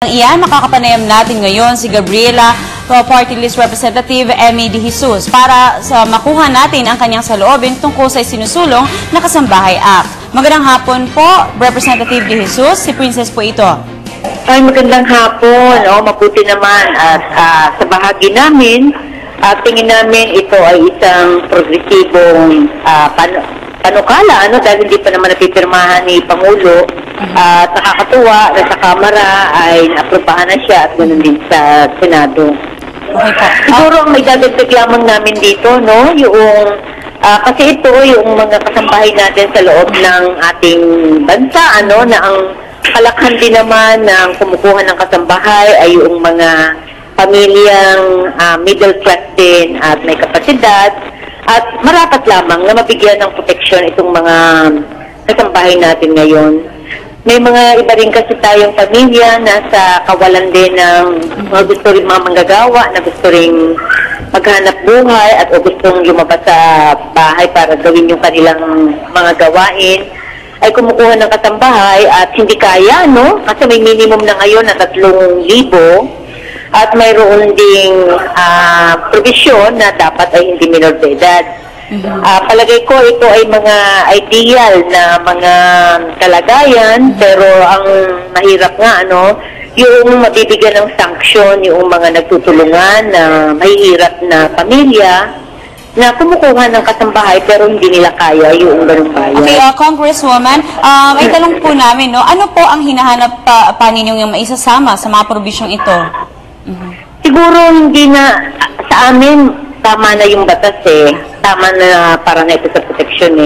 Iyan, makakapanayam natin ngayon si Gabriela, Party List Representative Emmy De Jesus para sa makuha natin ang kanyang saloobin tungkol sa sinusulong na Kasambahay Act. Magandang hapon po, Representative De Jesus. Si Princess po ito. Ay, magandang hapon. Mabuti naman. At sa bahagi namin, tingin namin ito ay isang progresibong panukala, dahil hindi pa naman napipirmahan ni Pangulo. At nakakatuwa na sa Kamara ay naaprubahan na siya at ganoon din sa Senado. Okay po. Siguro ang may dadagdag lamang namin dito, yung kasi ito yung mga kasambahay natin sa loob ng ating bansa, na ang kalakhan din naman ng kumukuha ng kasambahay ay yung mga pamilyang middle class din at may kapasidad at marapat lamang na mabigyan ng proteksyon itong mga kasambahay natin ngayon. May mga iba rin kasi tayong pamilya na sa kawalan din ng mga gusto rin mga manggagawa na gusto rin maghanap buhay at o gustong lumabas sa bahay para gawin yung kanilang mga gawain ay kumukuha ng kasambahay at hindi kaya, kasi may minimum na ngayon na 3,000 at mayroon ding provision na dapat ay hindi minor de edad. Palagay ko ito ay mga ideal na mga kalagayan, pero ang mahirap nga, yung mabibigyan ng sanksyon yung mga nagtutulungan na mahihirap na pamilya na kumukuha ng kasambahay pero hindi nila kaya yung ganung bayan. Okay, Congresswoman, may tanong po namin, ano po ang hinahanap pa ninyong yung maisasama sa mga probisyong ito? Siguro hindi na sa amin tama na yung batas tama na para na ito sa proteksyon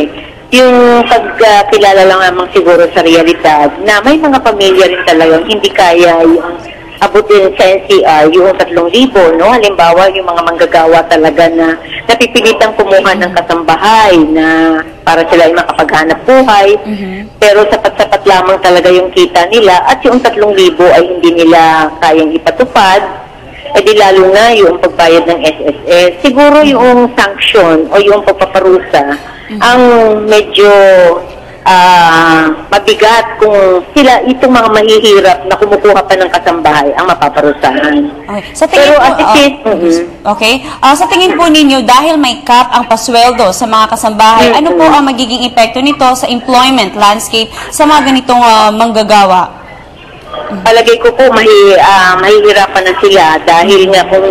Yung pagkilala lang naman siguro sa realidad na may mga pamilya rin talagang hindi kaya yung abutin sa NCR yung 3,000, Halimbawa, yung mga manggagawa talaga na napipilitang kumuha ng kasambahay na para sila ay makapaghanap buhay. Pero sapat-sapat lamang talaga yung kita nila at yung 3,000 ay hindi nila kayang ipatupad. Di lalo na yung pagbayad ng SSS. Siguro yung sanction o yung pagpaparusa ang medyo mabigat kung sila itong mga mahihirap na kumukuha pa ng kasambahay ang mapaparusahan. Okay. Sa tingin sa tingin po ninyo, dahil may cap ang pasweldo sa mga kasambahay, ano po ang magiging epekto nito sa employment landscape sa mga ganitong manggagawa? Palagay ko po mahihirapan na sila dahil nga kung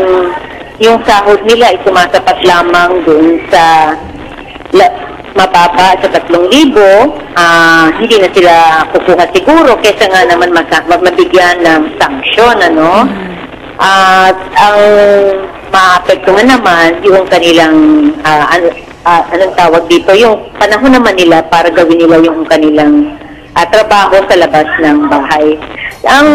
yung sahod nila ay sumasapat lamang doon sa mababa sa 3,000, hindi na sila kukuha siguro kaysa nga naman mabigyan ng sanksyon, At ang maapektuhan naman yung kanilang anong tawag dito, yung panahon naman nila para gawin nila yung kanilang trabaho sa labas ng bahay. Ang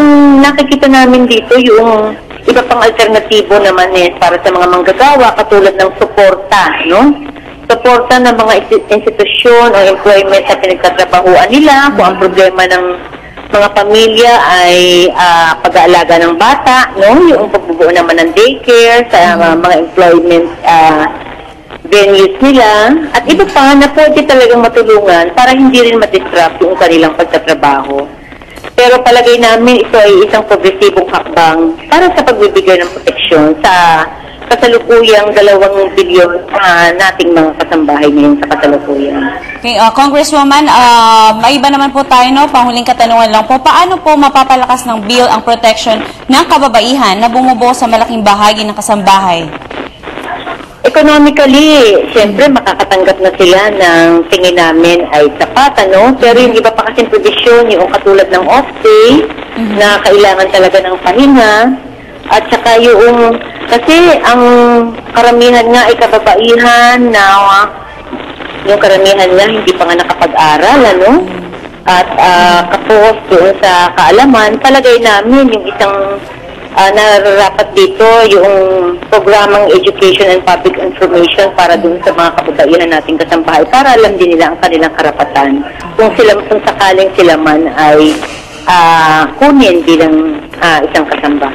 nakikita namin dito yung iba pang alternatibo naman para sa mga manggagawa katulad ng suporta, Suporta ng mga institusyon o employment sa pinagtatrabahuan nila kung ang problema ng mga pamilya ay pag-aalaga ng bata, Yung pagbubuo naman ng daycare sa mga employment venues nila at iba pa na pwede talagang matulungan para hindi rin ma-disrupt yung kanilang pagtatrabaho. Pero palagay namin ito ay isang progresibong hakbang para sa pagbibigay ng proteksyon sa kasalukuyang 2 bilyon nating mga kasambahay ngayon sa kasalukuyan. Okay, Congresswoman, may iba naman po tayo, panghuling katanungan lang po. Paano po mapapalakas ng bill ang protection ng kababaihan na bumubuo sa malaking bahagi ng kasambahay? Economically, siyempre makakatanggap na sila ng tingin namin ay sapat, Pero yung iba pa kasing provision, yung katulad ng off-pay, na kailangan talaga ng pahinga, at saka kasi ang karamihan nga ay kababaihan na yung karamihan nga hindi pa nga nakapag-aral, At kapos doon sa kaalaman, palagay namin yung isang nararapat dito yung programang Education and Public Information para dun sa mga kababaihan nating kasambahay para alam din nila ang kanilang karapatan kung sakaling sila man ay kunin bilang isang kasambahay.